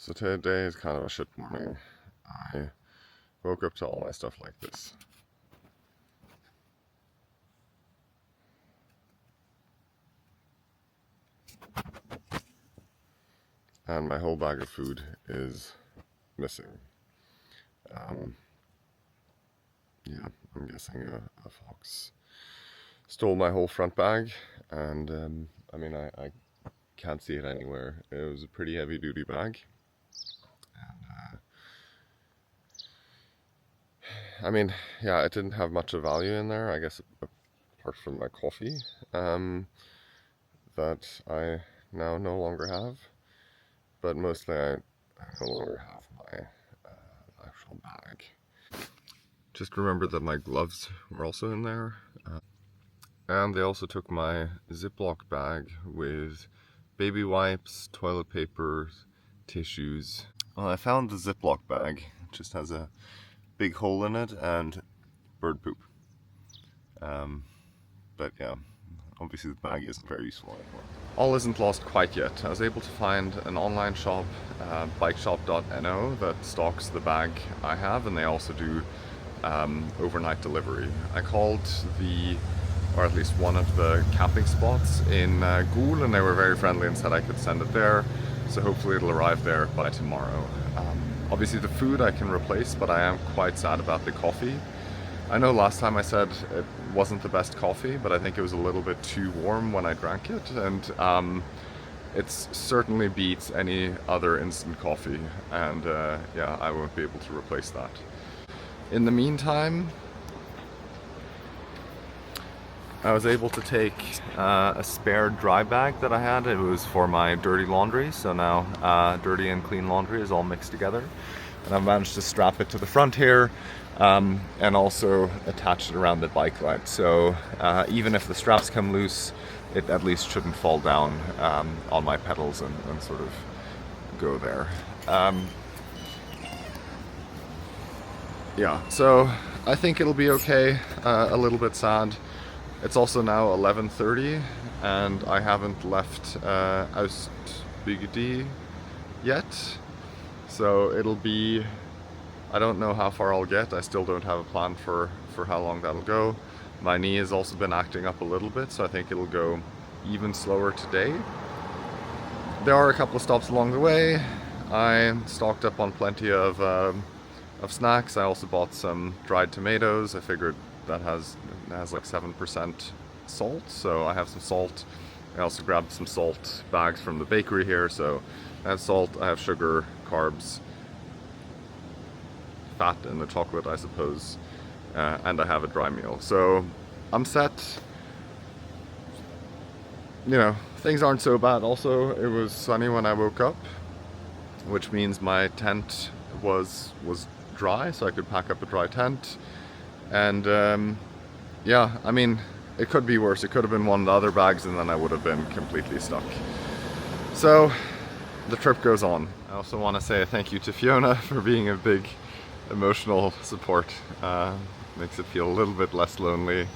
So today is kind of a shit morning. I woke up to all my stuff like this. And my whole bag of food is missing. Yeah, I'm guessing a fox stole my whole front bag, and I mean, I can't see it anywhere. It was a pretty heavy duty bag. And, I mean, yeah, it didn't have much of value in there, I guess, apart from my coffee, that I now no longer have. But mostly I no longer have my actual bag. Just remember that my gloves were also in there. And they also took my Ziploc bag with baby wipes, toilet paper, tissues. Well, I found the Ziploc bag. It just has a big hole in it and bird poop. But yeah, obviously the bag isn't very useful anymore. All isn't lost quite yet. I was able to find an online shop, bikeshop.no, that stocks the bag I have, and they also do overnight delivery. I called or at least one of the camping spots in Gol, and they were very friendly and said I could send it there. So hopefully it'll arrive there by tomorrow. Obviously the food I can replace, but I am quite sad about the coffee. I know last time I said it wasn't the best coffee, but I think it was a little bit too warm when I drank it, and it certainly beats any other instant coffee, and yeah, I won't be able to replace that. In the meantime, I was able to take a spare dry bag that I had. It was for my dirty laundry, so now dirty and clean laundry is all mixed together. And I've managed to strap it to the front here, and also attach it around the bike light. So even if the straps come loose, it at least shouldn't fall down on my pedals and sort of go there. Yeah, so I think it'll be okay. A little bit sad. It's also now 11:30 and I haven't left Austbygdi yet. So it'll be, I don't know how far I'll get. I still don't have a plan for how long that'll go. My knee has also been acting up a little bit, so I think it'll go even slower today. There are a couple of stops along the way. I stocked up on plenty of snacks. I also bought some dried tomatoes. I figured that has like 7% salt, so I have some salt. I also grabbed some salt bags from the bakery here, so I have salt, I have sugar, carbs, fat in the chocolate, I suppose, and I have a dry meal. So I'm set. You know, things aren't so bad. Also, it was sunny when I woke up, which means my tent was dry, so I could pack up a dry tent. And yeah, I mean, it could be worse. It could have been one of the other bags and then I would have been completely stuck. So the trip goes on. I also want to say thank you to Fiona for being a big emotional support. Makes it feel a little bit less lonely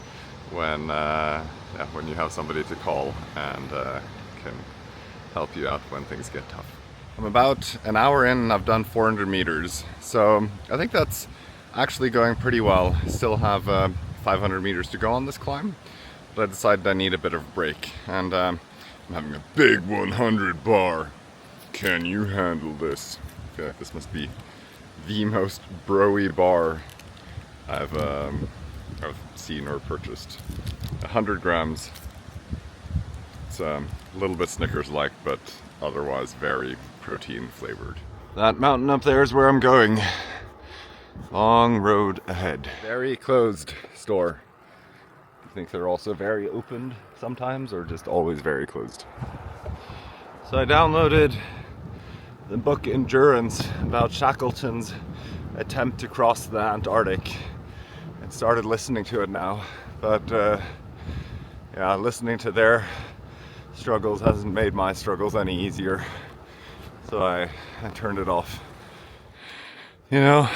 when you have somebody to call and can help you out when things get tough. I'm about an hour in and I've done 400 meters. So I think that's actually going pretty well. Still have 500 meters to go on this climb, but I decided I need a bit of a break, and I'm having a big 100 bar. Can you handle this? I feel like this must be the most bro-y bar I've seen or purchased. 100 grams. It's a little bit Snickers-like, but otherwise very protein flavored. That mountain up there is where I'm going. Long road ahead. Very closed store. I think they're also very opened sometimes, or just always very closed. So I downloaded the book Endurance about Shackleton's attempt to cross the Antarctic and started listening to it now. But yeah, listening to their struggles hasn't made my struggles any easier. So I turned it off. You know,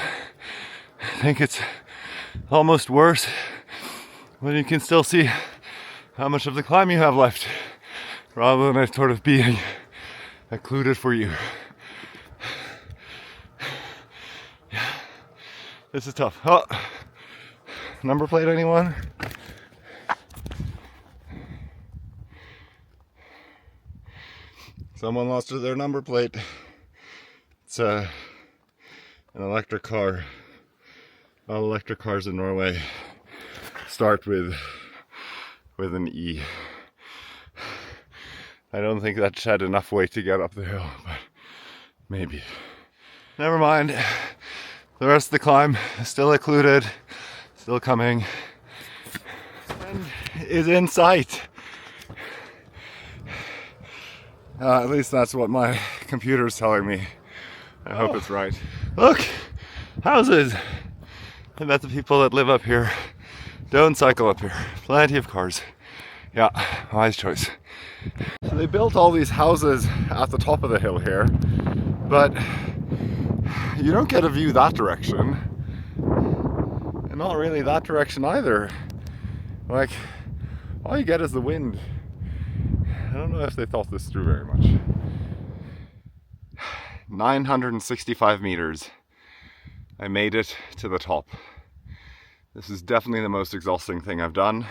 I think it's almost worse when you can still see how much of the climb you have left, rather than it sort of being occluded for you. This is tough. Oh, number plate, anyone? Someone lost their number plate. It's an electric car. All electric cars in Norway start with an E. I don't think that had enough weight to get up the hill, but maybe. Never mind. The rest of the climb is still occluded, still coming, and is in sight. At least that's what my computer's telling me. I hope it's right. Look! Houses! I bet the people that live up here don't cycle up here. Plenty of cars. Yeah, wise choice. So they built all these houses at the top of the hill here, but you don't get a view that direction. And not really that direction either. Like, all you get is the wind. I don't know if they thought this through very much. 965 meters. I made it to the top. This is definitely the most exhausting thing I've done.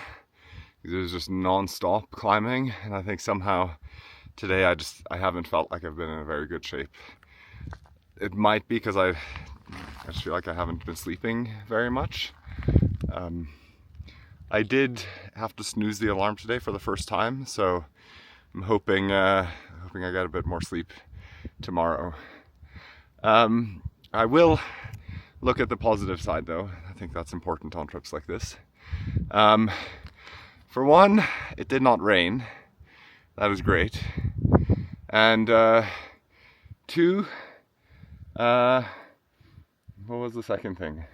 It was just non-stop climbing, and I think somehow today I haven't felt like I've been in a very good shape. It might be because I just feel like I haven't been sleeping very much. I did have to snooze the alarm today for the first time, so I'm hoping I get a bit more sleep tomorrow. I will look at the positive side though. I think that's important on trips like this. For one, it did not rain. That was great. And two, what was the second thing?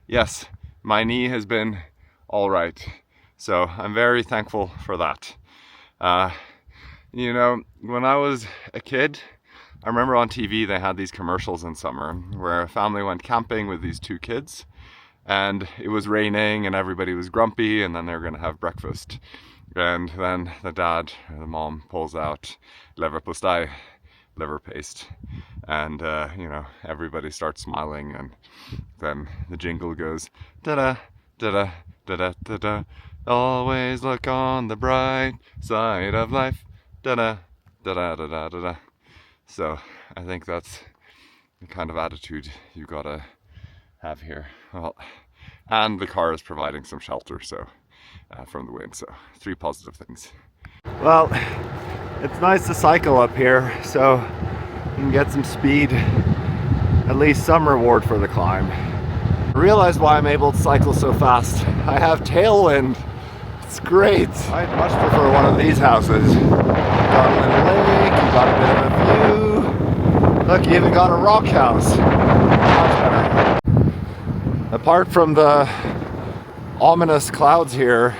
Yes, my knee has been all right. So I'm very thankful for that. You know, when I was a kid, I remember on TV they had these commercials in summer where a family went camping with these two kids, and it was raining and everybody was grumpy, and then they were going to have breakfast. And then the dad or the mom pulls out leverpostej, liver paste, and you know, everybody starts smiling, and then the jingle goes da-da, da-da, da-da, da-da. Always look on the bright side of life, da-da, da-da, da-da, da-da. So I think that's the kind of attitude you gotta have here. Well, and the car is providing some shelter, so from the wind. So 3 positive things. Well, it's nice to cycle up here, so you can get some speed, at least some reward for the climb. I realize why I'm able to cycle so fast. I have tailwind. It's great. I'd much prefer one of these houses. You got a little lake, you got a bit of a view. Look, you even got a rock house. Much better. Apart from the ominous clouds here,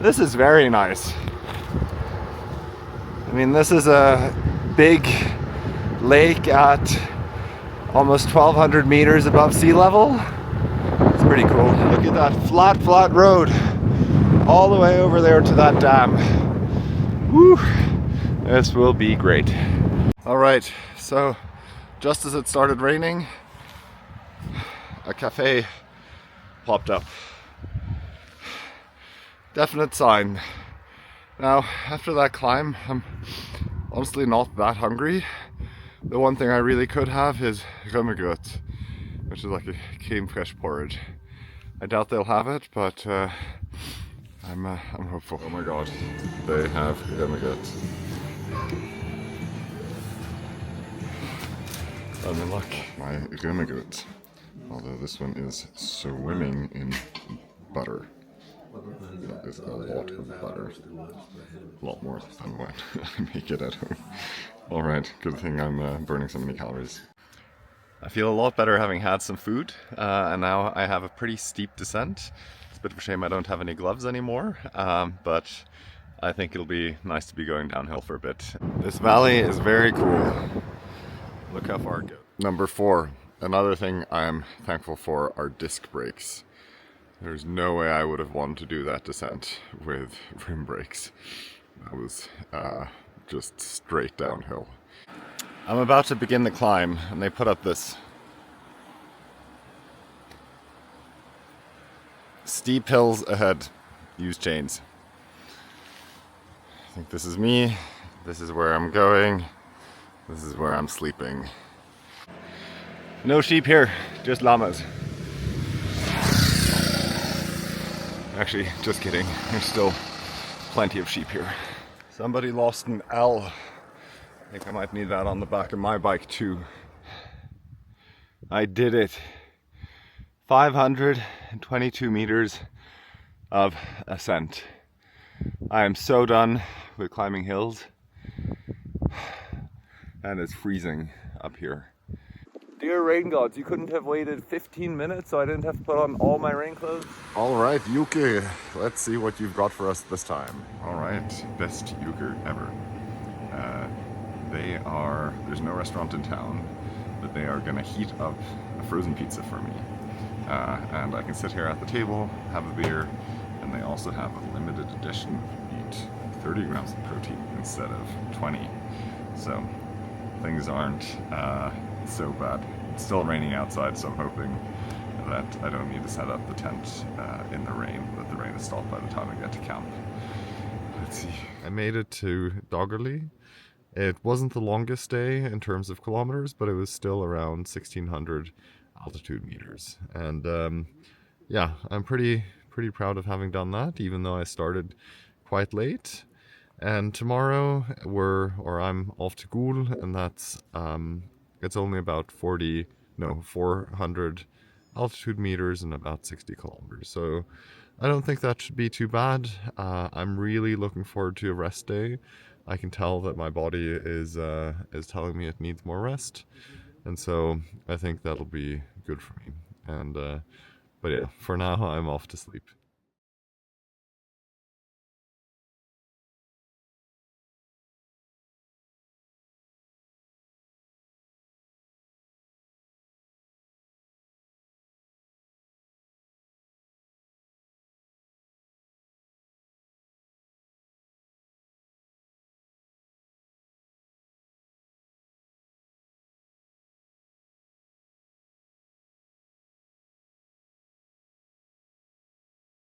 this is very nice. I mean, this is a big lake at almost 1,200 meters above sea level. It's pretty cool. Look at that flat road all the way over there to that dam. Woo! This will be great. All right, so just as it started raining, a cafe popped up. Definite sign. Now, after that climb, I'm honestly not that hungry. The one thing I really could have is rømmegrøt, which is like a crème fraîche porridge. I doubt they'll have it, but I'm hopeful. Oh my god, they have rømmegrøt. I'm in luck. My rømmegrøt, although this one is swimming in butter. That is a lot of butter. A lot more than what I make it at home. Alright, good thing I'm burning so many calories. I feel a lot better having had some food, and now I have a pretty steep descent. It's a bit of a shame I don't have any gloves anymore, but I think it'll be nice to be going downhill for a bit. This valley is very cool. Look how far it goes. Number 4. Another thing I'm thankful for are disc brakes. There's no way I would have wanted to do that descent with rim brakes. That was just straight downhill. I'm about to begin the climb, and they put up this steep hills ahead, use chains. I think this is me, this is where I'm going, this is where I'm sleeping. No sheep here, just llamas. Actually, just kidding, there's still plenty of sheep here. Somebody lost an L. I think I might need that on the back of my bike too. I did it. 522 meters of ascent. I am so done with climbing hills, and it's freezing up here. Dear rain gods, you couldn't have waited 15 minutes so I didn't have to put on all my rain clothes? Alright, Yuki, let's see what you've got for us this time. Alright, best euchre ever. There's no restaurant in town, but they are gonna heat up a frozen pizza for me. And I can sit here at the table, have a beer, and they also have a limited edition eat 30 grams of protein instead of 20. So things aren't so bad. It's still raining outside, so I'm hoping that I don't need to set up the tent in the rain, that the rain is stopped by the time I get to camp. Let's see. I made it to Dagali. It wasn't the longest day in terms of kilometers, but it was still around 1600 altitude meters. And yeah, I'm pretty proud of having done that, even though I started quite late. And tomorrow I'm off to Gul, and that's it's only about 400 altitude meters and about 60 kilometers. So I don't think that should be too bad. I'm really looking forward to a rest day. I can tell that my body is telling me it needs more rest, and so I think that'll be good for me. And but yeah, for now I'm off to sleep.